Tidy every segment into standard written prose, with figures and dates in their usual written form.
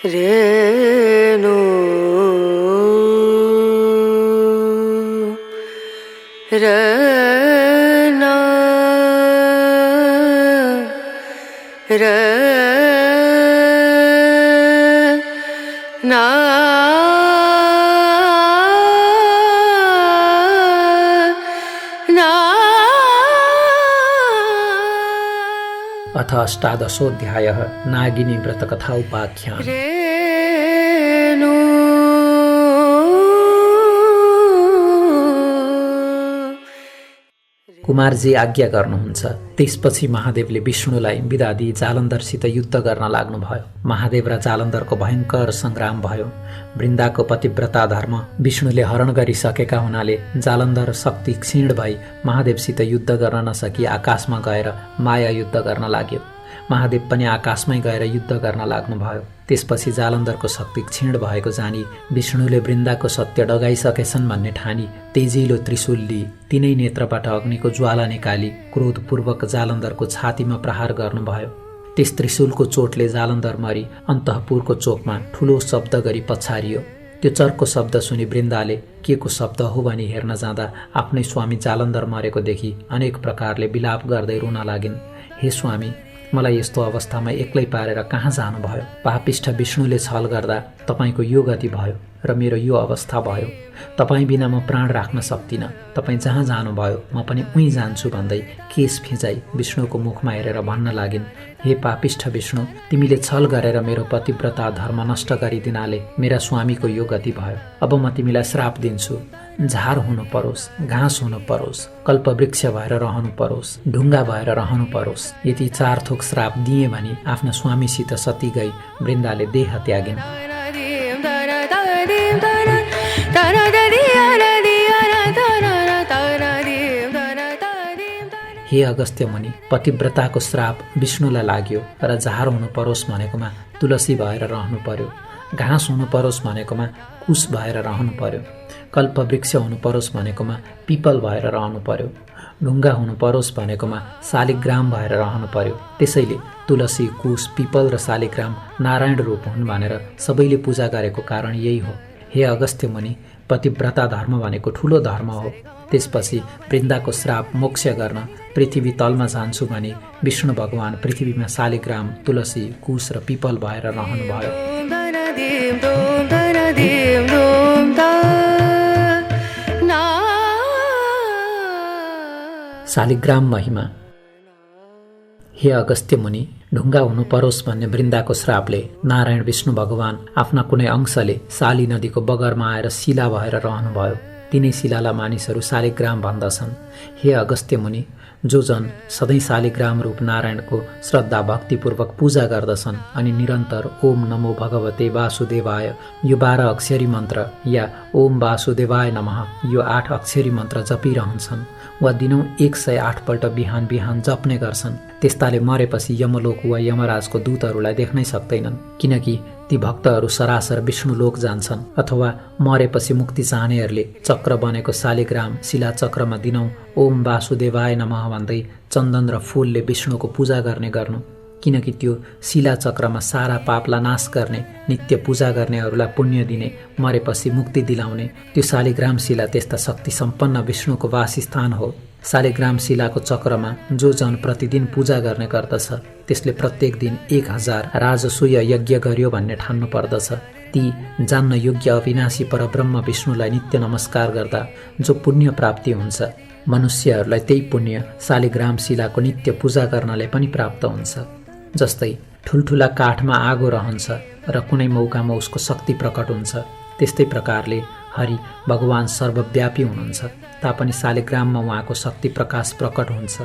रेणु रना रना अथ अष्टादशोऽध्यायः नागिनी व्रतकथा उपाख्यान। कुमारजी आज्ञा गर्नुहुन्छ। त्यसपछि महादेवले विष्णुलाई बिदा दिई जालन्धरसित युद्ध गर्न लाग्नुभयो। महादेव र जालन्धरको भयङ्कर सङ्ग्राम भयो। वृन्दाको पतिव्रता धर्म विष्णुले हरण गरिसकेका हुनाले जालन्धर शक्ति क्षीण भई महादेवसित युद्ध गर्न नसकी आकाशमा गएर माया युद्ध गर्न लाग्यो। महादेव पनि आकाशमै गएर युद्ध गर्न लाग्नुभयो। त्यसपछि जालन्धरको शक्ति क्षीण भएको जानी विष्णुले वृन्दाको सत्य डगाइसकेछन् भन्ने ठानी तेजिलो त्रिशूल लिई तिनै नेत्रबाट अग्निको ज्वाला निकाली क्रोधपूर्वक जालन्धरको छातीमा प्रहार गर्नुभयो। त्यस त्रिशूलको चोटले जालन्धर मरी अन्तःपुरको चोकमा ठुलो शब्द गरी पछारियो। त्यो चर्को शब्द सुनि वृन्दाले के को शब्द हो भनी हेर्न जाँदा आफ्नै स्वामी जालन्धर मरेको देखि अनेक प्रकारले विलाप गर्दै रुन लागिन्। हे स्वामी, मलाई यस्तो अवस्थामा एक्लै पारेर कहाँ जानुभयो? पापिष्ठ विष्णुले छल गर्दा तपाईको यो गति भयो र मेरो यो अवस्था भयो। तपाईँ बिना म प्राण राख्न सक्दिनँ। तपाईँ जहाँ जानुभयो म पनि उहीँ जान्छु भन्दै केस फिजाई विष्णुको मुखमा हेरेर भन्न लागिन्, हे पापिष्ठ विष्णु, तिमीले छल गरेर मेरो पतिव्रता धर्म नष्ट गरिदिनाले मेरा स्वामीको यो गति भयो। अब म तिमीलाई श्राप दिन्छु। झार हुनु परोस्, घाँस हुनु परोस्, कल्पवृक्ष भएर रहनु परोस्, ढुङ्गा भएर रहनु परोस्। यति 4 थोक श्राप दिए भनी आफ्ना स्वामीसित सती गई वृन्दाले देह त्यागिन्। हे अगस्त्य मुनि, पतिव्रताको श्राप विष्णुलाई लाग्यो र झार हुनु परोस् भनेकोमा तुलसी भएर रहनु पर्यो, घाँस हुनु परोस् भनेकोमा कुश भएर रहनु पर्यो, कल्पवृक्ष हुनु परोस् भनेकोमा पिपल भएर रहनु पर्यो, ढुङ्गा हुनु परोस् भनेकोमा शालिग्राम भएर रहनु पर्यो। त्यसैले तुलसी, कुश, पिपल र शालिग्राम नारायण रूप हुन् भनेर सबैले पूजा गरेको कारण यही हो। हे अगस्त्य मुनि, पतिव्रता धर्म भनेको ठुलो धर्म हो। त्यसपछि वृन्दाको श्राप मोक्ष गर्न पृथ्वी तलमा जान्छु भनी विष्णु भगवान पृथ्वीमा शालिग्राम, तुलसी, कुश र पिपल भएर रहनुभयो। शालिग्राम महिमा। हे अगस्त्य मुनि, ढुङ्गा हुनु परोस् भन्ने वृन्दाको श्रापले नारायण विष्णु भगवान आफ्ना कुनै अंशले शाली नदीको बगरमा आएर शिला भएर रहनुभयो। तिनै शिलालाई मानिसहरू शालिग्राम भन्दछन्। हे अगस्त्य मुनि, जो जन सधैँ शालिग्राम रूप नारायणको श्रद्धा भक्तिपूर्वक पूजा गर्दछन् अनि निरन्तर ओम नमो भगवते वासुदेवाय यो 12 अक्षरी मन्त्र या ओम वासुदेवाय नमः यो 8 अक्षरी मन्त्र जपिरहन्छन् वा दिनौँ 108 पल्ट बिहान बिहान जप्ने गर्छन्, त्यस्ताले मरेपछि यमलोक वा यमराजको दूतहरूलाई देख्नै सक्दैनन्, किनकि ती भक्तहरू सरासर विष्णुलोक जान्छन्। अथवा मरेपछि मुक्ति चाहनेहरूले चक्र बनेको शालिग्राम शिला चक्रमा दिनौँ ओम वासुदेवाय नमः भन्दै चन्दन र फूलले विष्णुको पूजा गर्ने गर्नु, किनकि त्यो शिला चक्रमा सारा पापलाई नाश गर्ने, नित्य पूजा गर्नेहरूलाई पुण्य दिने, मरेपछि मुक्ति दिलाउने त्यो शालिग्राम शिला त्यस्ता शक्ति सम्पन्न विष्णुको वासस्थान हो। शालिग्राम शिलाको चक्रमा जो जन प्रतिदिन पूजा गर्ने गर्दछ त्यसले प्रत्येक दिन 1000 राजसूय यज्ञ गर्यो भन्ने ठान्नु पर्दछ। ती जान्न योग्य अविनाशी परब्रह्म विष्णुलाई नित्य नमस्कार गर्दा जो पुण्य प्राप्ति हुन्छ, मनुष्यहरूलाई त्यही पुण्य शालिग्राम शिलाको नित्य पूजा गर्नले पनि प्राप्त हुन्छ। जस्तै ठुल्ठुला काठमा आगो रहन्छ र कुनै मौकामा उसको शक्ति प्रकट हुन्छ, त्यस्तै प्रकारले हरि भगवान सर्वव्यापी हुनुहुन्छ तापनि शालिग्राममा उहाँको शक्ति प्रकाश प्रकट हुन्छ।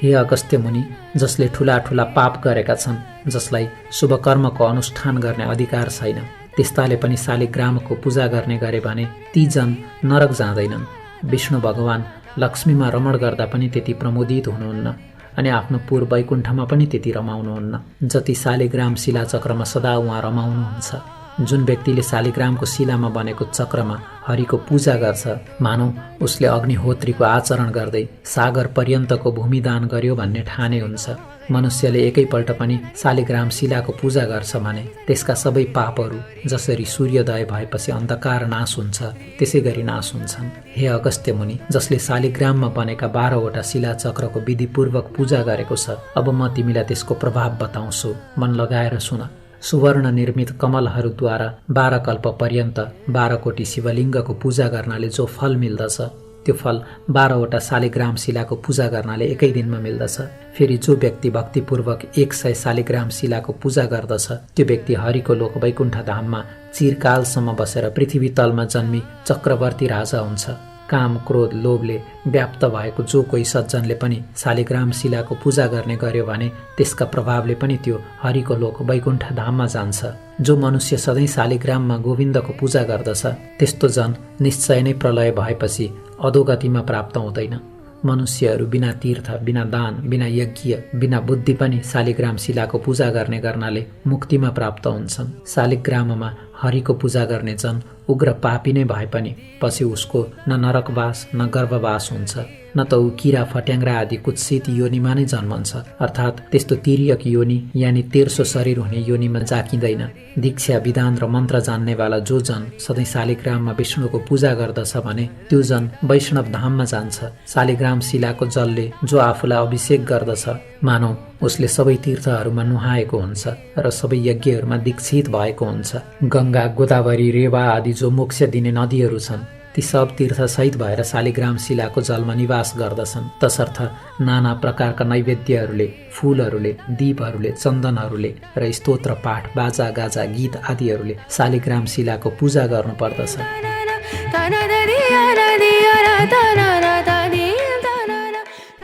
हे अगस्त्य मुनि, जसले ठुला ठुला पाप गरेका छन्, जसलाई शुभ कर्मको अनुष्ठान गर्ने अधिकार छैन, त्यस्ताले पनि शालिग्रामको पूजा गर्ने गरे भने ती जन नरक जाँदैनन्। विष्णु भगवान लक्ष्मीमा रमण गर्दा पनि त्यति प्रमोदित हुनुहुन्न अनि आफ्नो पुर वैकुण्ठमा पनि त्यति रमाउनुहुन्न जति शालिग्राम शिला चक्रमा सदा उहाँ रमाउनुहुन्छ। जुन व्यक्तिले शालिग्रामको शिलामा बनेको चक्रमा हरिको पूजा गर्छ, मानौ उसले अग्निहोत्रीको आचरण गर्दै सागर पर्यन्तको भूमिदान गर्यो भन्ने ठाने हुन्छ। मनुष्यले एकैपल्ट पनि शालिग्राम शिलाको पूजा गर्छ भने त्यसका सबै पापहरू जसरी सूर्योदय भएपछि अन्धकार नाश हुन्छ त्यसै गरी नाश हुन्छन्। हे अगस्त्य मुनि, जसले शालिग्राममा बनेका 12वटा शिला चक्रको विधिपूर्वक पूजा गरेको छ, अब म तिमीलाई त्यसको प्रभाव बताउँछु, मन लगाएर सुन। सुवर्ण निर्मित कमलहरूद्वारा 12 कल्प पर्यन्त 12 कोटी शिवलिङ्गको पूजा गर्नाले जो फल मिल्दछ त्यो फल 12वटा शालिग्राम शिलाको पूजा गर्नाले एकै दिनमा मिल्दछ। फेरि जो व्यक्ति भक्तिपूर्वक 100 शालिग्राम शिलाको पूजा गर्दछ त्यो व्यक्ति हरिको लोक वैकुण्ठ धाममा चिरकालसम्म बसेर पृथ्वी तलमा जन्मी चक्रवर्ती राजा हुन्छ। काम, क्रोध, लोभले व्याप्त भएको जो कोही सज्जनले पनि शालिग्राम शिलाको पूजा गर्ने गर्यो भने त्यसका प्रभावले पनि त्यो हरिको लोक वैकुण्ठ धाममा जान्छ। जो मनुष्य सधैँ शालिग्राममा गोविन्दको पूजा गर्दछ त्यस्तो जन निश्चय नै प्रलय भएपछि अधोगतिमा प्राप्त हुँदैन। मनुष्यहरू बिना तीर्थ, बिना दान, बिना यज्ञ, बिना बुद्धि पनि शालिग्राम शिलाको पूजा गर्ने गर्नाले मुक्तिमा प्राप्त हुन्छन्। शालिग्राममा हरिको पूजा गर्ने जन उग्र पापी नै भए पनि पछि उसको न नरकवास न गर्भवास हुन्छ, न त ऊ किरा फट्याङ्ग्रा आदि कुत्सित योनिमा नै जन्मन्छ, अर्थात् त्यस्तो तिर्यक योनि यानि तेर्सो शरीर हुने योनिमा जाकिँदैन। दीक्षा, विधान र मन्त्र जान्नेवाला जो जन सधैँ शालिग्राममा विष्णुको पूजा गर्दछ भने त्यो जन वैष्णव धाममा जान्छ। शालिग्राम शिलाको जलले जो आफूलाई अभिषेक गर्दछ मानौ उसले सबै तीर्थहरूमा नुहाएको हुन्छ र सबै यज्ञहरूमा दीक्षित भएको हुन्छ। गङ्गा, गोदावरी, रेवा आदि जो मोक्ष दिने नदीहरू छन् ती सब तीर्थसहित भएर शालिग्राम शिलाको जलमा निवास गर्दछन्। तसर्थ नाना प्रकारका नैवेद्यहरूले, फूलहरूले, दीपहरूले, चन्दनहरूले र स्तोत्र पाठ, बाजा गाजा, गीत आदिहरूले शालिग्राम शिलाको पूजा गर्नुपर्दछ।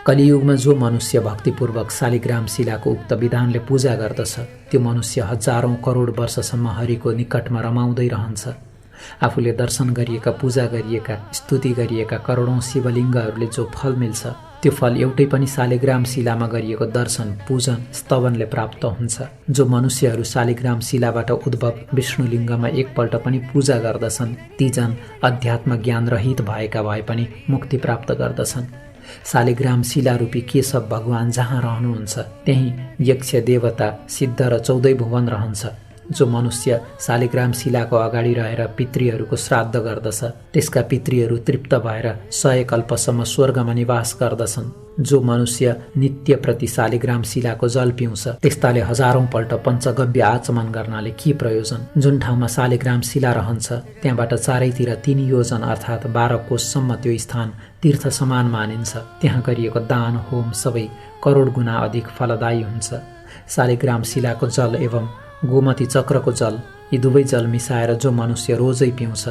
कलियुगमा जो मनुष्य भक्तिपूर्वक शालिग्राम शिलाको उक्त विधानले पूजा गर्दछ त्यो मनुष्य हजारौं करोड वर्षसम्म हरिको निकटमा रमाउँदै रहन्छ। आफूले दर्शन गरिएका, पूजा गरिएका, स्तुति गरिएका करोडौं शिवलिङ्गहरूले जो फल मिल्छ त्यो फल एउटै पनि शालिग्राम शिलामा गरिएको दर्शन, पूजन, स्तवनले प्राप्त हुन्छ। जो मनुष्यहरू शालिग्राम शिलाबाट उद्भव विष्णुलिङ्गमा एकपल्ट पनि पूजा गर्दछन् ती जन अध्यात्म ज्ञान रहित भएका भए पनि मुक्ति प्राप्त गर्दछन्। शालिग्राम शिलारूपी केशव भगवान जहाँ रहनुहुन्छ त्यही यक्ष, देवता, सिद्ध र 14 भुवन रहन्छ। जो मनुष्य शालिग्राम शिलाको अगाडि रहेर पितृहरूको श्राद्ध गर्दछ त्यसका पितृहरू तृप्त भएर 100 कल्पसम्म स्वर्गमा निवास गर्दछन्। जो मनुष्य नित्य प्रति शालिग्राम शिलाको जल पिउँछ त्यस्ताले हजारौं पल्ट पञ्चगव्य आचमन गर्नाले के प्रयोजन। जुन ठाउँमा शालिग्राम शिला रहन्छ त्यहाँबाट चारैतिर 3 योजन अर्थात् 12 कोससम्म त्यो स्थान तीर्थ समान मानिन्छ। त्यहाँ गरिएको दान, होम सबै करोड गुणा अधिक फलदायी हुन्छ। शालिग्राम शिलाको जल एवं गोमती चक्रको जल, यी दुवै जल मिसाएर जो मनुष्य रोजै पिउँछ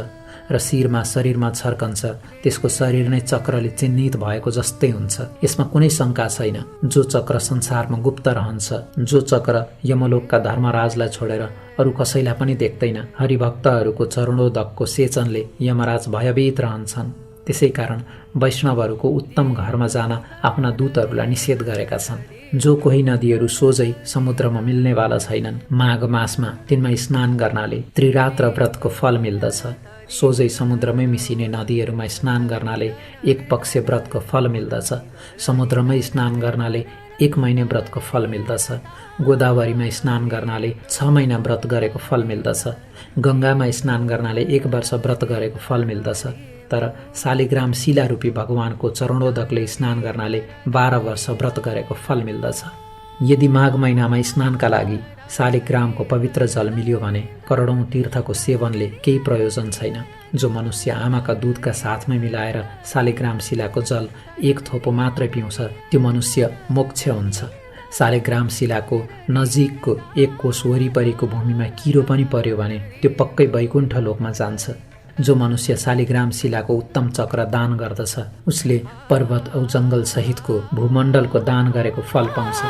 र शिरमा, शरीरमा छर्कन्छ त्यसको शरीर नै चक्रले चिन्हित भएको जस्तै हुन्छ। यसमा कुनै शङ्का छैन। जो चक्र संसारमा गुप्त रहन्छ, जो चक्र यमलोकका धर्मराजलाई छोडेर अरू कसैलाई पनि देख्दैन, हरिभक्तहरूको चरणोदकको सेचनले यमराज भयभीत रहन्छन्। त्यसै कारण वैष्णवहरूको उत्तम घरमा जान आफ्ना दूतहरूलाई निषेध गरेका छन्। जो कोही नदीहरू सोझै समुद्रमा मिल्नेवाला छैनन्, माघ मासमा तिनमा स्नान गर्नाले त्रिरात्र व्रतको फल मिल्दछ। सोझै समुद्रमै मिसिने नदीहरूमा स्नान गर्नाले 1 पक्ष व्रतको फल मिल्दछ। समुद्रमै स्नान गर्नाले 1 महिना व्रतको फल मिल्दछ। गोदावरीमा स्नान गर्नाले 6 महिना व्रत गरेको फल मिल्दछ। गङ्गामा स्नान गर्नाले 1 वर्ष व्रत गरेको फल मिल्दछ। तर शालिग्राम शिलारूपी भगवानको चरणोदकले स्नान गर्नाले 12 वर्ष व्रत गरेको फल मिल्दछ। यदि माघ महिनामा स्नानका लागि शालिग्रामको पवित्र जल मिल्यो भने करोडौं तीर्थको सेवनले केही प्रयोजन छैन। जो मनुष्य आमाका दूधका साथमै मिलाएर शालिग्राम शिलाको जल 1 थोपो मात्रै पिउँछ त्यो मनुष्य मोक्ष हुन्छ। शालिग्राम शिलाको नजिकको 1 कोस वरिपरिको भूमिमा किरो पनि पर्यो भने त्यो पक्कै वैकुण्ठ लोकमा जान्छ। जो मनुष्य शालिग्राम शिलाको उत्तम चक्र दान गर्दछ उसले पर्वत औ जङ्गल सहितको भूमण्डलको दान गरेको फल पाउँछ।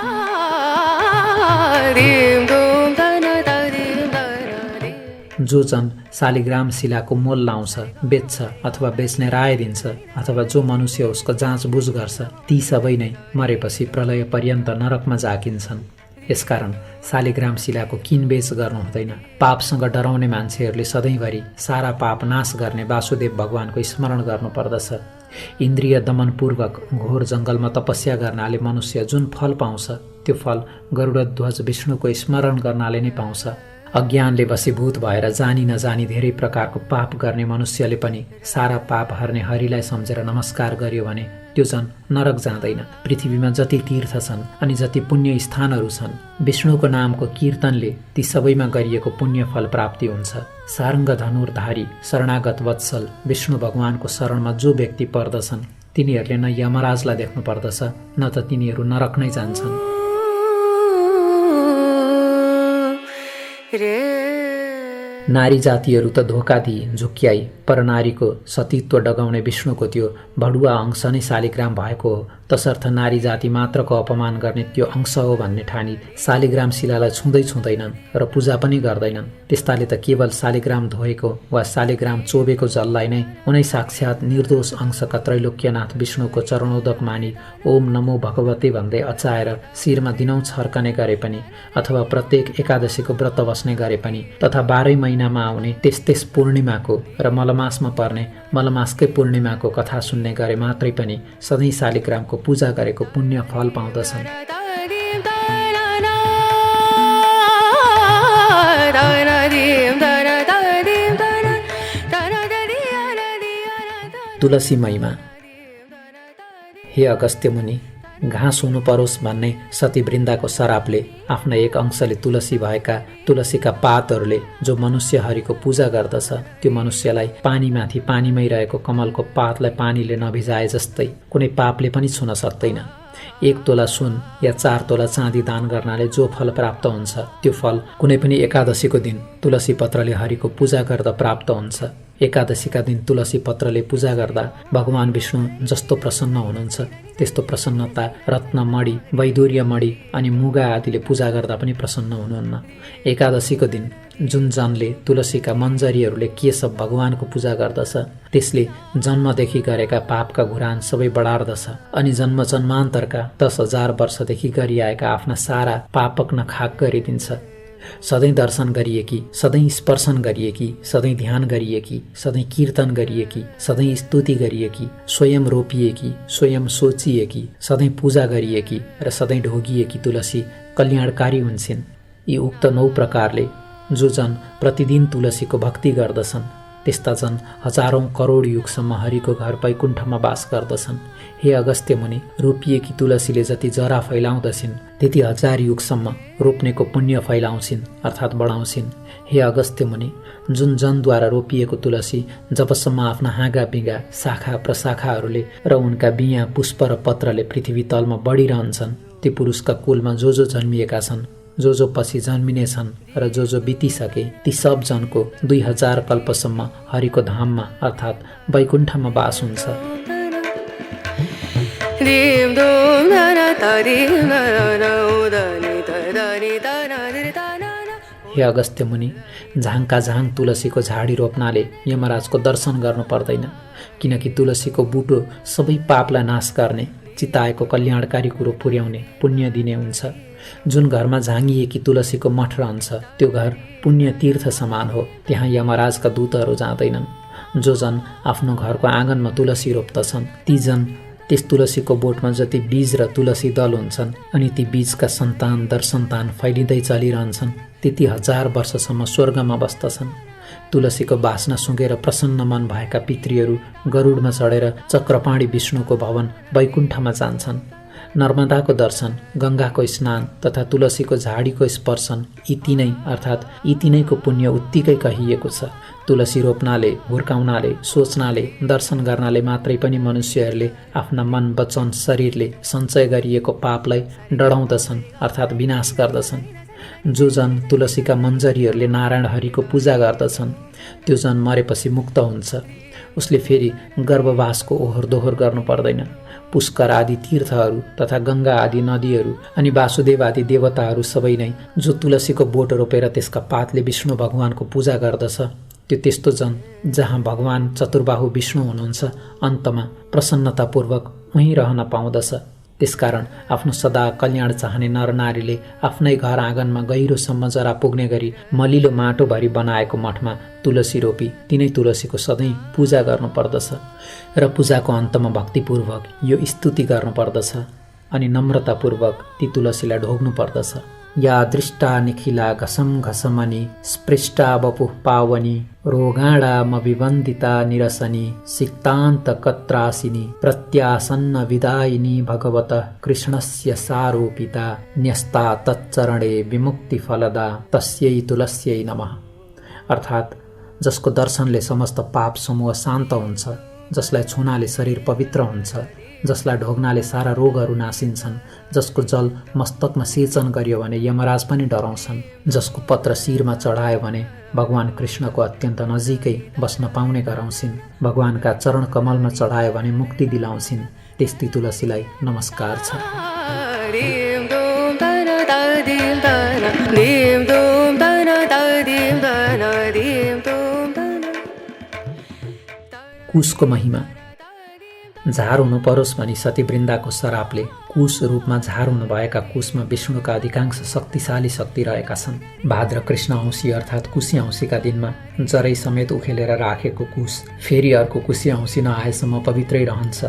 जो जन शालिग्राम शिलाको मोल लाउँछ, बेच्छ अथवा बेच्ने राय दिन्छ अथवा जो मनुष्य उसको जाँचबुझ गर्छ ती सबै नै मरेपछि प्रलय पर्यन्त नरकमा जाकिन्छन्। यसकारण शालिग्राम शिलाको किनबेच गर्नु हुँदैन। पापसँग डराउने मान्छेहरूले सधैँभरि सारा पाप नाश गर्ने वासुदेव भगवानको स्मरण गर्नुपर्दछ। इन्द्रिय दमनपूर्वक घोर जङ्गलमा तपस्या गर्नाले मनुष्य जुन फल पाउँछ त्यो फल गरुडध्वज विष्णुको स्मरण गर्नाले नै पाउँछ। अज्ञानले वशीभूत भएर जानी नजानी धेरै प्रकारको पाप गर्ने मनुष्यले पनि सारा पाप हर्ने हरिलाई सम्झेर नमस्कार गर्यो भने त्यो झन् नरक जाँदैन। पृथ्वीमा जति तीर्थ छन् अनि जति पुण्य स्थानहरू छन्, विष्णुको नामको कीर्तनले ती सबैमा गरिएको पुण्य फल प्राप्ति हुन्छ। सारङ्ग धनुर्धारी शरणागत वत्सल विष्णु भगवानको शरणमा जो व्यक्ति पर्दछन् तिनीहरूले न यमराजलाई देख्नु पर्दछ न त तिनीहरू नरक नै जान्छन्। नारी जातिहरू त धोका दिए झुक्क्याई, पर नारीको सतीत्व डगाउने विष्णुको त्यो भडुवा अंश नै शालिग्राम भएको हो। तसर्थ नारी जाति मात्रको अपमान गर्ने त्यो अंश हो भन्ने ठानी शालिग्राम शिलालाई छुँदैनन् र पूजा पनि गर्दैनन्। त्यस्ताले त केवल शालिग्राम धोएको वा शालिग्राम चोबेको जललाई नै उनै साक्षात निर्दोष अंशका त्रैलोक्यनाथ विष्णुको चरणोदक मानी ओम नमो भगवते भन्दै अचाएर शिरमा दिनौं छर्कने गरे पनि, अथवा प्रत्येक एकादशीको व्रत बस्ने गरे पनि, तथा 12 महिनामा आउने त्यस पूर्णिमाको र मलमासमा पर्ने मलमासकै पूर्णिमाको कथा सुन्ने गरे मात्रै पनि सधैँ शालिग्रामको पूजा गरेको पुण्य फल पाउँदछन्। तुलसी महिमा। हे अगस्त्य मुनि, घाँस हुनु परोस् भन्ने सती वृन्दाको शरापले आफ्ना एक अंशले तुलसी भएका तुलसीका पातहरूले जो मनुष्य हरिको पूजा गर्दछ त्यो मनुष्यलाई पानीमाथि पानीमै रहेको कमलको पातलाई पानीले नभिजाए जस्तै कुनै पापले पनि छुन सक्दैन। 1 तोला सुन या 4 तोला चाँदी दान गर्नाले जो फल प्राप्त हुन्छ त्यो फल कुनै पनि एकादशीको दिन तुलसी पत्रले हरिको पूजा गर्दा प्राप्त हुन्छ। एकादशीका दिन तुलसी पत्रले पूजा गर्दा भगवान विष्णु जस्तो प्रसन्न हुनुहुन्छ त्यस्तो प्रसन्नता रत्नमणि, वैदुर्यमणि अनि मुगा आदिले पूजा गर्दा पनि प्रसन्न हुनुहुन्न। एकादशीको दिन जुन जनले तुलसीका मञ्जरीहरूले केशव भगवानको पूजा गर्दछ त्यसले जन्मदेखि गरेका पापका घुरान सबै बढार्दछ अनि जन्म जन्मान्तरका 10,000 वर्षदेखि गरिआएका आफ्ना सारा पापक नखाक गरिदिन्छ। सधैँ दर्शन गरिएकी, सधैँ स्पर्शन गरिएकी, सधैँ ध्यान गरिएकी, सधैँ कीर्तन गरिएकी, सधैँ स्तुति गरिएकी, स्वयं रोपिएकी, स्वयं सोचिएकी, सधैँ पूजा गरिएकी र सधैँ ढोगिएकी तुलसी कल्याणकारी हुन्छन्। यी उक्त 9 प्रकारले जो जन प्रतिदिन तुलसीको भक्ति गर्दछन् त्यस्ता जन हजारौं करोड युगसम्म हरिको घर वैकुण्ठमा वास गर्दछन्। हे अगस्त्य मुनि, रोपिएकी तुलसीले जति जरा फैलाउँदछिन् त्यति 1000 युगसम्म रोप्नेको पुण्य फैलाउँछिन् अर्थात् बढाउँछिन्। हे अगस्त्य मुनि, जुन जनद्वारा रोपिएको तुलसी जबसम्म आफ्ना हाँगा बिगा शाखा प्रशाखाहरूले र उनका बिया पुष्प र पत्रले पृथ्वी तलमा बढिरहन्छन् त्यो पुरुषका कुलमा जो जन्मिएका छन्, जो पछि जन्मिने छन् र जो बितिसके ती सब जनको 2000 कल्पसम्म हरिको धाममा अर्थात् वैकुण्ठमा वास हुन्छ। हे अगस्त्य मुनि, झाङका झाङ तुलसीको झाडी रोप्नाले यमराजको दर्शन गर्नु पर्दैन, किनकि तुलसीको बुटो सबै पापलाई नाश गर्ने, चिताएको कल्याणकारी कुरो पुर्याउने, पुण्य दिने हुन्छ। जुन घरमा झाँगिएकी तुलसीको मठ रहन्छ त्यो घर पुण्य तीर्थ समान हो, त्यहाँ यमराजका दूतहरू जाँदैनन्। जो जन आफ्नो घरको आँगनमा तुलसी रोप्दछन् ती जन त्यस तुलसीको बोटमा जति बीज र तुलसी दल हुन्छन् अनि ती बीजका सन्तान दर सन्तान फैलिँदै चलिरहन्छन् त्यति 1000 वर्षसम्म स्वर्गमा बस्दछन्। तुलसीको बासना सुँगेर प्रसन्न मन भएका पितृहरू गरुडमा चढेर चक्रपाणी विष्णुको भवन वैकुण्ठमा जान्छन्। नर्मदाको दर्शन, गङ्गाको स्नान तथा तुलसीको झाडीको स्पर्शन यी तीनै अर्थात् यी तीनैको पुण्य उत्तिकै कहिएको छ। तुलसी रोप्नाले, हुर्काउनाले, सोच्नाले, दर्शन गर्नाले मात्रै पनि मनुष्यहरूले आफ्ना मन, वचन, शरीरले सञ्चय गरिएको पापलाई डढाउँदछन् अर्थात् विनाश गर्दछन्। जो जन तुलसीका मञ्जरीहरूले नारायण हरिको पूजा गर्दछन् त्यो जन मरेपछि मुक्त हुन्छ। उसले फेरि गर्भवासको ओहोर दोहोर गर्नु पर्दैन। पुष्कर आदि तीर्थहरू तथा गङ्गा आदि नदीहरू अनि वासुदेव आदि देवताहरू सबै नै जो तुलसीको बोट रोपेर त्यसका पातले विष्णु भगवानको पूजा गर्दछ त्यो त्यस्तो जन जहाँ भगवान चतुर्बाहु विष्णु हुनुहुन्छ अन्तमा प्रसन्नतापूर्वक उहीँ रहन पाउँदछ। त्यसकारण आफ्नो सदा कल्याण चाहने नरनारीले आफ्नै घर आँगनमा गहिरोसम्म जरा पुग्ने गरी मलिलो माटोभरि बनाएको मठमा तुलसी रोपी तिनै तुलसीको सधैँ पूजा गर्नुपर्दछ र पूजाको अन्तमा भक्तिपूर्वक यो स्तुति गर्नुपर्दछ अनि नम्रतापूर्वक ती तुलसीलाई ढोग्नु पर्दछ। या दृष्टा निखिला घसम घसमनी स्पृष्टा वपुः पावनी रोगाणा मविवन्दिता निरसनी सिक्तान्त कत्रासिनी प्रत्यासन्न विदायिनी भगवतः कृष्णस्य सारोपिता न्यस्ता तच्चरणे विमुक्ति फलदा तस्यै तुलस्यै नमः। अर्थात् जसको दर्शनले समस्त पाप समूह शान्त हुन्छ, जसलाई छुनाले शरीर पवित्र हुन्छ, जसलाई ढोग्नाले सारा रोगहरू नासिन्छन्, जसको जल मस्तकमा सेचन गरियो भने यमराज पनि डराउँछन्, जसको पत्र शिरमा चढायो भने भगवान कृष्णको अत्यन्त नजिकै बस्न पाउने गराउँछिन्, भगवानका चरण कमलमा चढायो भने मुक्ति दिलाउँछिन्, त्यस्ती तुलसीलाई नमस्कार छ। कुशको महिमा। झार हुनु परोस् भनी सतीवृन्दाको शरापले कुश रूपमा झार हुनुभएका कुशमा विष्णुका अधिकांश शक्तिशाली शक्ति रहेका छन्। भाद्र कृष्ण औँसी अर्थात् कुशी औँसीका दिनमा जरै समेत उखेलेर राखेको कुश फेरि अर्को कुशी औँसी नआएसम्म पवित्रै रहन्छ।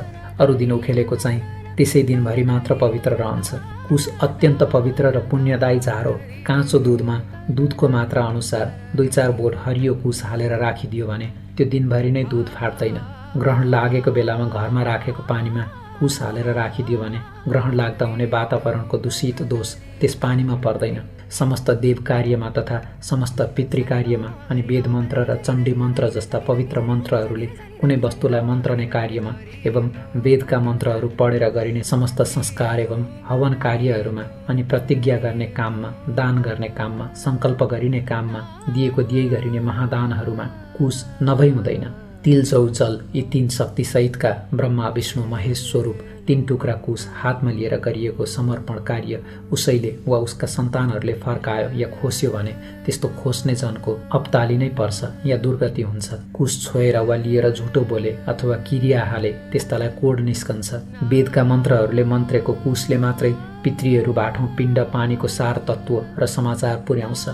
अरू दिन उखेलेको चाहिँ त्यसै दिनभरि मात्र पवित्र रहन्छ। कुश अत्यन्त पवित्र र पुण्यदायी झार हो। काँचो दुधमा दुधको मात्रा अनुसार 2-4 बोट हरियो कुश हालेर राखिदियो भने त्यो दिनभरि नै दुध फाट्दैन। ग्रहण लागेको बेलामा घरमा राखेको पानीमा कुश हालेर राखिदियो भने ग्रहण लाग्दा हुने वातावरणको दूषित दोष त्यस पानीमा पर्दैन। समस्त देव कार्यमा तथा समस्त पितृ कार्यमा अनि वेद मन्त्र र चण्डी मन्त्र जस्ता पवित्र मन्त्रहरूले कुनै वस्तुलाई मन्त्रने कार्यमा एवं वेदका मन्त्रहरू पढेर गरिने समस्त संस्कार एवं हवन कार्यहरूमा अनि प्रतिज्ञा गर्ने काममा, दान गर्ने काममा, सङ्कल्प गरिने काममा, दिएको दिए गरिने महादानहरूमा कुश नभई हुँदैन। तिल जौ जल यी 3 शक्तिसहितका ब्रह्मा विष्णु महेश स्वरूप 3 टुक्रा कुश हातमा लिएर गरिएको समर्पण कार्य उसैले वा उसका सन्तानहरूले फर्कायो या खोस्यो भने त्यस्तो खोस्ने जनको अपताली नै पर्छ या दुर्गति हुन्छ। कुश छोएर वा लिएर झुटो बोले अथवा किरिया हाले त्यस्तालाई कोड निस्कन्छ। वेदका मन्त्रहरूले मन्त्रेको कुशले मात्रै पितृहरूबाट पिण्ड पानीको सार तत्त्व र समाचार पुर्याउँछ,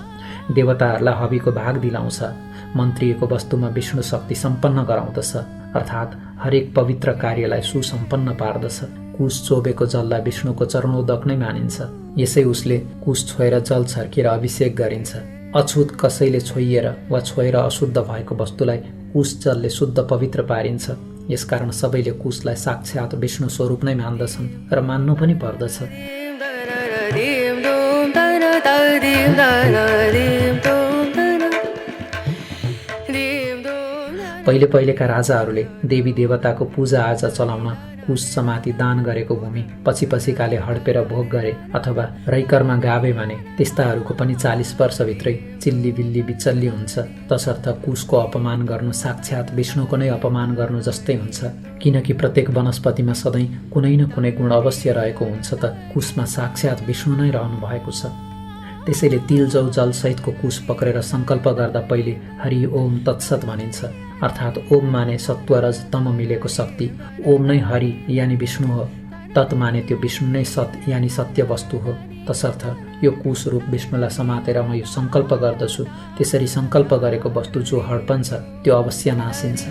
देवताहरूलाई हविको भाग दिलाउँछ, मन्त्रिएको वस्तुमा विष्णु शक्ति सम्पन्न गराउँदछ, अर्थात् हरेक पवित्र कार्यलाई सुसम्पन्न पार्दछ। कुश चोबेको जललाई विष्णुको चरणोदक नै मानिन्छ। यसै उसले कुश छोएर जल छर्केर अभिषेक गरिन्छ। अछुत कसैले छोइएर वा छोएर अशुद्ध भएको वस्तुलाई कुश जलले शुद्ध पवित्र पारिन्छ। यसकारण सबैले कुशलाई साक्षात् विष्णु स्वरूप नै मान्दछन् र मान्नु पनि पर्दछ। पहिलेका राजाहरूले देवी देवताको पूजा आजा चलाउन कुश समाति दान गरेको भूमि पछिकाले हडपेर भोग गरे अथवा रैकरमा गावे भने त्यस्ताहरूको पनि 40 वर्षभित्रै चिल्ली बिल्ली बिचल्ली हुन्छ। तसर्थ कुशको अपमान गर्नु साक्षात् विष्णुको नै अपमान गर्नु जस्तै हुन्छ। किनकि प्रत्येक वनस्पतिमा सधैँ कुनै न कुनै गुण अवश्य रहेको हुन्छ त कुशमा साक्षात् विष्णु नै रहनु भएको छ। त्यसैले तिल जौ जल सहितको कुश पक्रेर सङ्कल्प गर्दा पहिले हरि ओम तत्सत भनिन्छ। अर्थात् ओम माने सत्व रज तम मिलेको शक्ति, ओम नै हरि यानि विष्णु हो, तत् माने त्यो विष्णु नै सत यानि सत्य वस्तु हो। तसर्थ यो कुश रूप विष्णुलाई समातेर म यो सङ्कल्प गर्दछु, त्यसरी सङ्कल्प गरेको वस्तु जो हडपन्छ त्यो अवश्य नासिन्छ।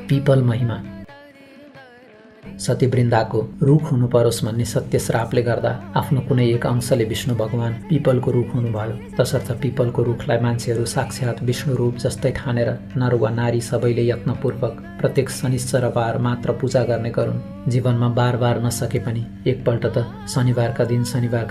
पिपल महिमा। सतीवृन्दाको रुख हुनु परोस् भन्ने सत्य श्रापले गर्दा आफ्नो कुनै एक अंशले विष्णु भगवान पिपलको रुख हुनुभयो। तसर्थ पिपलको रुखलाई मान्छेहरू साक्षात् विष्णु रूप जस्तै ठानेर नर वा नारी सबैले यत्नपूर्वक प्रत्येक शनिश्चरबार मात्र पूजा गर्ने गरून्। जीवनमा बार नसके पनि एकपल्ट त शनिबारका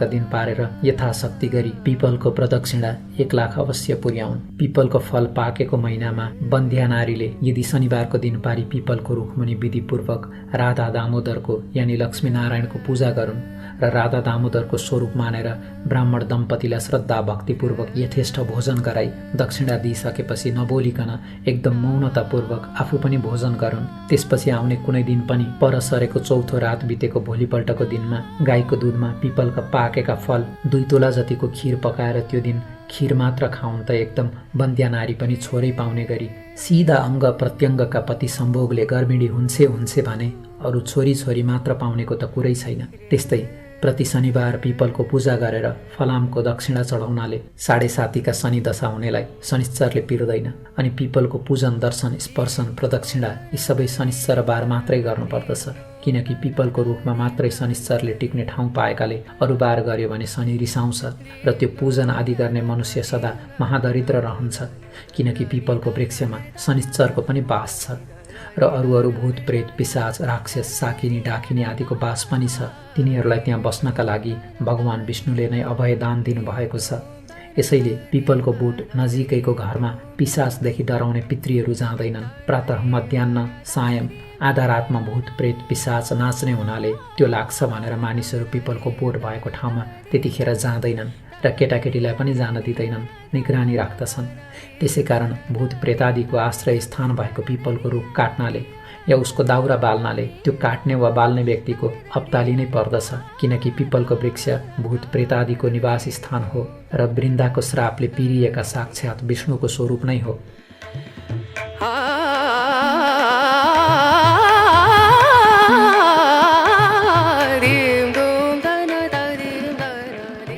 दिन पारेर यथाशक्ति गरी पिपलको प्रदक्षिणा 1 लाख अवश्य पुर्याउन्। पिपलको फल पाकेको महिनामा बन्ध्या नारीले यदि शनिबारको दिन पारी पिपलको रुखमुनि विधिपूर्वक राधा दामोदरको यानि लक्ष्मी नारायणको पूजा गरून् र राधा दामोदरको स्वरूप मानेर ब्राह्मण दम्पतिलाई श्रद्धा भक्तिपूर्वक यथेष्ट भोजन गराई दक्षिणा दिइसकेपछि नबोलिकन एकदम मौनतापूर्वक आफू पनि भोजन गरून्। त्यसपछि आउने कुनै दिन पनि पर सरेको चौथो रात बितेको भोलिपल्टको दिनमा गाईको दुधमा पिपलका पाकेका फल 2 तोला जतिको खिर पकाएर त्यो दिन खिर मात्र खाउन् त एकदम बन्द्या नारी पनि छोरै पाउने गरी सिधा अङ्ग प्रत्यङ्गका पति सम्भोगले गर्भिणी हुन्छे भने अरू छोरी मात्र पाउनेको त कुरै छैन। त्यस्तै प्रति शनिबार पिपलको पूजा गरेर फलामको दक्षिणा चढाउनाले 7.5 शनि दशा हुनेलाई शनिश्चरले पिर्दैन। अनि पिपलको पूजन, दर्शन, स्पर्शन, प्रदक्षिणा यी सबै शनिश्चर बार मात्रै गर्नुपर्दछ, किनकि पिपलको रुखमा मात्रै शनिश्चरले टिक्ने ठाउँ पाएकाले अरू बार गर्यो भने शनि रिसाउँछ र त्यो पूजन आदि गर्ने मनुष्य सदा महादरिद्र रहन्छ, किनकि पिपलको वृक्षमा शनिश्चरको पनि बास छ र अरू भूत प्रेत पिशाच राक्षस साकिनी डाकिनी आदिको बास पनि छ। तिनीहरूलाई त्यहाँ बस्नका लागि भगवान विष्णुले नै अभय दान दिनुभएको छ। यसैले पिपलको बोट नजिकैको घरमा पिशाचदेखि डराउने पितृहरू जाँदैनन्। प्रातः, मध्याह्न, सायं आधा रातमा भूत प्रेत पिशाच नाच्ने हुनाले त्यो लाग्छ भनेर मानिसहरू पिपलको बोट भएको ठाउँमा त्यतिखेर जाँदैनन् र केटाकेटीलाई पनि जान दिँदैनन्, निगरानी राख्दछन्। त्यसै कारण भूत प्रेतादिको आश्रय स्थान भएको पिपलको रुख काट्नाले या उसको दाउरा बाल्नाले त्यो काट्ने वा बाल्ने व्यक्तिको हप्ताली नै पर्दछ, किनकि पिपलको वृक्ष भूत प्रेतादिको निवास स्थान हो र वृन्दाको श्रापले पिरिएका साक्षात विष्णुको स्वरूप नै हो।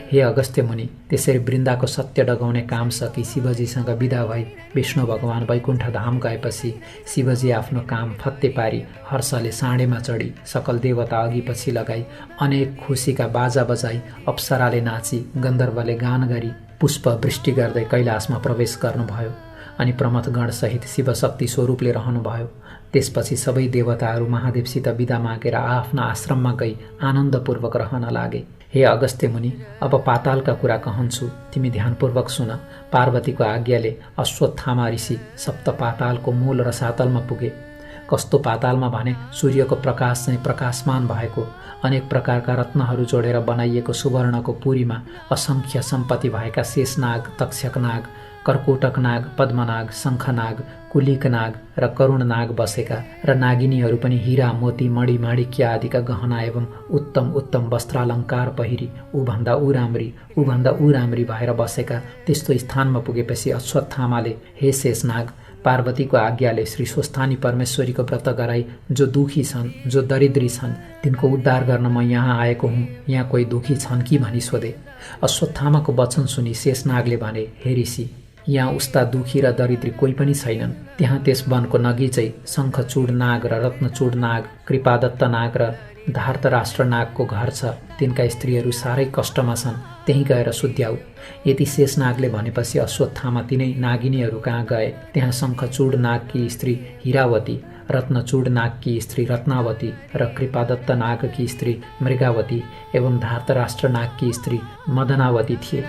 हे अगस्त्य मुनि, त्यसरी वृन्दाको सत्य डगाउने काम सकी शिवजीसँग विदा भई विष्णु भगवान वैकुण्ठ धाम गएपछि शिवजी आफ्नो काम फत्ते पारी हर्षले साँडेमा चढी सकल देवता अघि पछि लगाई अनेक खुसीका बाजा बजाई अप्सराले नाची गन्धर्वले गान गरी पुष्प वृष्टि गर्दै कैलाशमा प्रवेश गर्नुभयो। अनि प्रमथगण सहित शिवशक्ति स्वरूपले रहनुभयो। त्यसपछि सबै देवताहरू महादेवसित विदा मागेर आफ्ना आश्रममा गई आनन्दपूर्वक रहन लागे। हे अगस्त्य मुनि, अब पातालका कुरा कहन्छु, तिमी ध्यानपूर्वक सुन। पार्वतीको आज्ञाले अश्वत्थामा ऋषि सप्त पातालको मूल रसातलमा पुगे। कस्तो पातालमा भने सूर्यको प्रकाश चाहिँ प्रकाशमान भएको अनेक प्रकारका रत्नहरू जोडेर बनाइएको सुवर्णको पुरीमा असंख्य सम्पत्ति भएका शेषनाग, तक्षकनाग, कर्कोटकनाग, पद्मनाग, शङ्खनाग, कुलिकनाग र करुणनाग बसेका र नागिनीहरू पनि हीरा, मोती, मणि, माणिक्य आदिका गहना एवं उत्तम वस्त्रालङ्कार पहिरी ऊभन्दा ऊ राम्री भएर बसेका त्यस्तो स्थानमा पुगेपछि अश्वत्थामाले हे शेषनाग, पार्वतीको आज्ञाले श्री स्वस्थानी परमेश्वरीको व्रत गराई जो दुखी छन्, जो दरिद्री छन्, तिनको उद्धार गर्न म यहाँ आएको हुँ। यहाँ कोही दुखी छन् कि भनी सोधे। अश्वत्थामाको वचन सुनि शेषनागले भने, हे ऋषि, यहाँ उस्ता दुखी र दरिद्री कोही पनि छैनन्। त्यहाँ त्यस वनको नगिचै शङ्खचूड नाग र रत्नचूड नाग, कृपादत्त नाग र धार्तराष्ट्र नागको घर छ। तिनका स्त्रीहरू साह्रै कष्टमा छन्, त्यहीँ गएर सुध्याऊ। यति शेषनागले भनेपछि अश्वत्थामा तिनै नागिनीहरू कहाँ गए। त्यहाँ शङ्खचूड नागकी स्त्री हिरावती, रत्नचूड नागकी स्त्री रत्नावती र कृपादत्त नागकी स्त्री मृगावती एवं धार्तराष्ट्र नागकी स्त्री मदनावती थिए।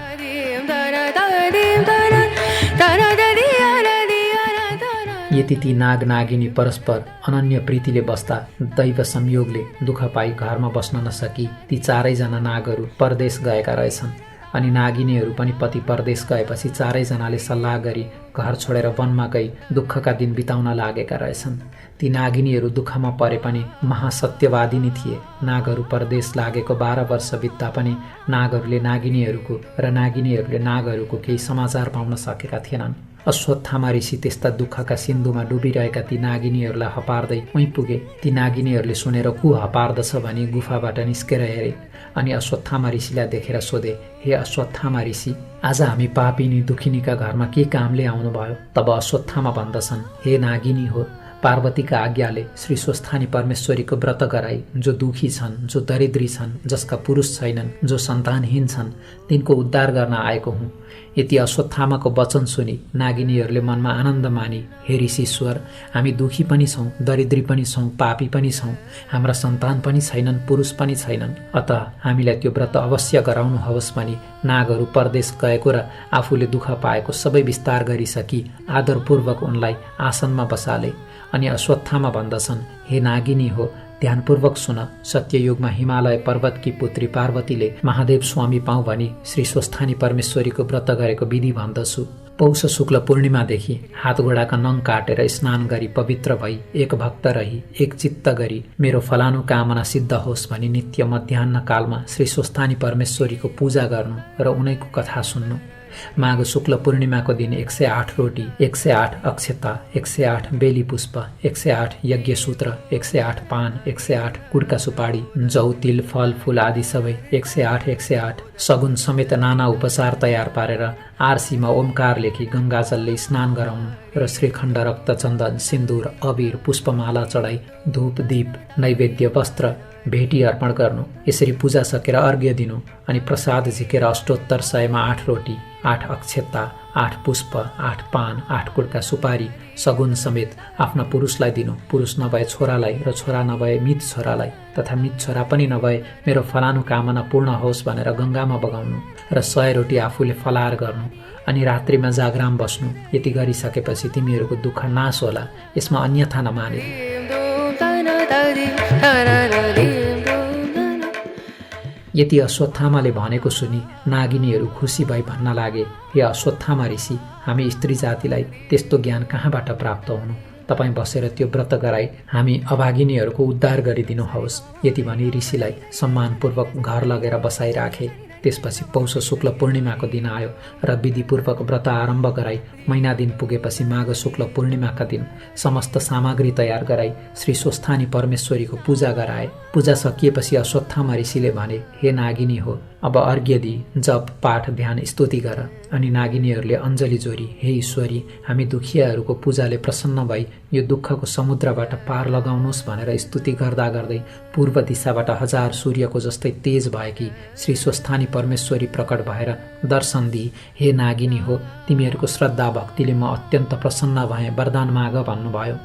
यति ती नाग नागिनी परस्पर अनन्य प्रीतिले बस्दा दैव संयोगले दुःख पाई घरमा बस्न नसकी ती चारैजना नागहरू परदेश गएका रहेछन्। अनि नागिनीहरू पनि पति परदेश गएपछि चारैजनाले सल्लाह गरी घर छोडेर वनमा गई दुःखका दिन बिताउन लागेका रहेछन्। ती नागिनीहरू दुःखमा परे पनि महासत्यवादिनी थिए। नागहरू परदेश लागेको 12 वर्ष बित्दा पनि नागहरूले नागिनीहरूको र नागिनीहरूले नागहरूको केही समाचार पाउन सकेका थिएनन्। अश्वत्थामा ऋषि त्यस्ता दुःखका सिन्धुमा डुबिरहेका ती नागिनीहरूलाई हपार्दै उहीँ पुगे। ती नागिनीहरूले सुनेर को हपार्दछ भनी गुफाबाट निस्केर हेरे अनि अश्वत्थामा ऋषिलाई देखेर सोधे, हे अश्वत्थामा ऋषि, आज हामी पापिनी दुखिनीका घरमा के कामले आउनुभयो? तब अश्वत्थामा भन्दछन्, हे नागिनी हो, पार्वतीका आज्ञाले श्री स्वस्थानी परमेश्वरीको व्रत गराई जो दुखी छन्, जो दरिद्री छन्, जसका पुरुष छैनन्, जो सन्तानहीन छन्, तिनको उद्धार गर्न आएको हुँ। यति अश्वत्थामाको वचन सुनि नागिनीहरूले मनमा आनन्द मानी, हे ऋषिश्वर, हामी दुखी पनि छौँ, दरिद्री पनि छौँ, पापी पनि छौँ, हाम्रा सन्तान पनि छैनन्, पुरुष पनि छैनन्, अतः हामीलाई त्यो व्रत अवश्य गराउनु होस् भनी नागहरू परदेश गएको र आफूले दुःख पाएको सबै विस्तार गरिसकी आदरपूर्वक उनलाई आसनमा बसाले। अनि अश्वत्थामा भन्दछन्, हे नागिनी हो, ध्यानपूर्वक सुन। सत्ययुगमा हिमालय पर्वतकी पुत्री पार्वतीले महादेव स्वामी पाऊ भनी श्री स्वस्थानी परमेश्वरीको व्रत गरेको विधि भन्दछु। पौष शुक्ल पूर्णिमादेखि हात गोडाका नङ काटेर स्नान गरी पवित्र भई एक भक्त रही एक चित्त गरी मेरो फलानु कामना सिद्ध होस् भनी नित्य मध्याह्न कालमा श्री स्वस्थानी परमेश्वरीको पूजा गर्नु र उनैको कथा सुन्नु। माघ शुक्ल पूर्णिमाको दिन 108 रोटी, 108 अक्षता, 108 बेली पुष्प, 108 यज्ञ सूत्र, 108 पान, 108 कुड्का सुपारी, जौ तिल फल फूल आदि सबै 108 सगुन समेत नाना उपचार तयार पारेर आरसीमा ओमकार लेखी गङ्गाजलले स्नान गराउनु र श्रीखण्ड रक्त चन्दन सिन्दूर अबिर पुष्पमाला चढाई धूप दीप नैवेद्य वस्त्र भेटी अर्पण गर्नु। यसरी पूजा सकेर अर्घ्य दिनु अनि प्रसाद झिकेर अष्टोत्तर 100मा 8 रोटी, 8 अक्षता, 8 पुष्प, 8 पान, 8 कुड्का सुपारी सगुन समेत आफ्ना पुरुषलाई दिनु। पुरुष नभए छोरालाई र छोरा नभए मित छोरालाई तथा मित छोरा पनि नभए मेरो फलानु कामना पूर्ण होस् भनेर गङ्गामा बगाउनु र 100 रोटी आफूले फलाहार गर्नु अनि रात्रिमा जागराम बस्नु। यति गरिसकेपछि तिमीहरूको दुःख नाश होला, यसमा अन्यथा नमाने। यति अश्वत्थामाले भनेको सुनि नागिनीहरू खुसी भई भन्न लागे, हे अश्वत्थामा ऋषि, हामी स्त्री जातिलाई त्यस्तो ज्ञान कहाँबाट प्राप्त हुनु? तपाईँ बसेर त्यो व्रत गराई हामी अभागिनीहरूको उद्धार गरिदिनुहोस्। यति भनी ऋषिलाई सम्मानपूर्वक घर लगेर बसाइराखे। त्यसपछि पौष शुक्ल पूर्णिमाको दिन आयो र विधिपूर्वक व्रत आरम्भ गराई महिना दिन पुगेपछि माघ शुक्ल पूर्णिमाका दिन समस्त सामग्री तयार गराई श्री स्वस्थानी परमेश्वरीको पूजा गराए। पूजा सकिएपछि अश्वत्थामा ऋषिले भने, हे नागिनी हो, अब अर्घ्य दि जप पाठ ध्यान स्तुति गर। अनि नागिनीहरूले अञ्जली जोरी, हे ईश्वरी, हामी दुखियाहरूको पूजाले प्रसन्न भई यो दुःखको समुद्रबाट पार लगाउनुहोस् भनेर स्तुति गर्दा गर्दै पूर्व दिशाबाट 1000 सूर्यको जस्तै तेज भएकी श्री स्वस्थानी परमेश्वरी प्रकट भएर दर्शन दिई, हे नागिनी हो, तिमीहरूको श्रद्धा भक्तिले म अत्यन्त प्रसन्न भएँ, वरदान माग भन्नुभयो।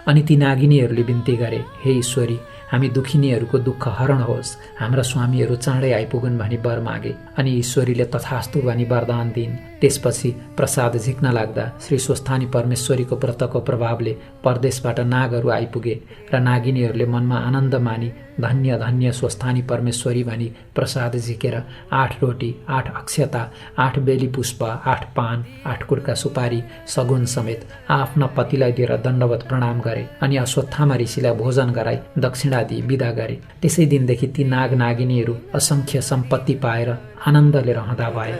अनि ती नागिनीहरूले बिन्ती गरे, हे ईश्वरी, हामी दुखिनीहरूको दुःख हरण होस्, हाम्रा स्वामीहरू चाँडै आइपुगुन् भनी वर मागे। अनि ईश्वरीले तथास्तु भनी वरदान दिइन्। त्यसपछि प्रसाद झिक्न लाग्दा श्री स्वस्थानी परमेश्वरीको व्रतको प्रभावले परदेशबाट नागहरू आइपुगे र नागिनीहरूले मनमा आनन्द मानी धन्य धन्य स्वस्थानी परमेश्वरी भनी प्रसाद झिकेर 8 रोटी, 8 अक्षता, 8 बेली पुष्प, 8 पान, 8 कुड्का सुपारी सगुन समेत आफ्ना पतिलाई दिएर दण्डवत प्रणाम गरे अनि अश्वत्थामा ऋषिलाई भोजन गराई दक्षिणा दिई बिदा गरे। त्यसै दिनदेखि ती नाग नागिनीहरू असंख्य सम्पत्ति पाएर आनन्दले रहँदा भए।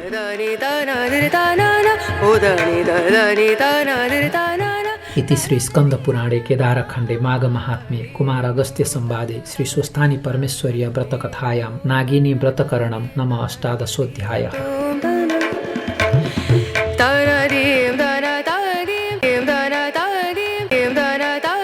इति श्री स्कन्द पुराणे केदारखण्डे माघ महात्म्ये कुमार अगस्त्य संवादे श्री स्वस्थानी परमेश्वर्य व्रतकथायां नागिनी व्रतकरणं नम 18 अध्यायः।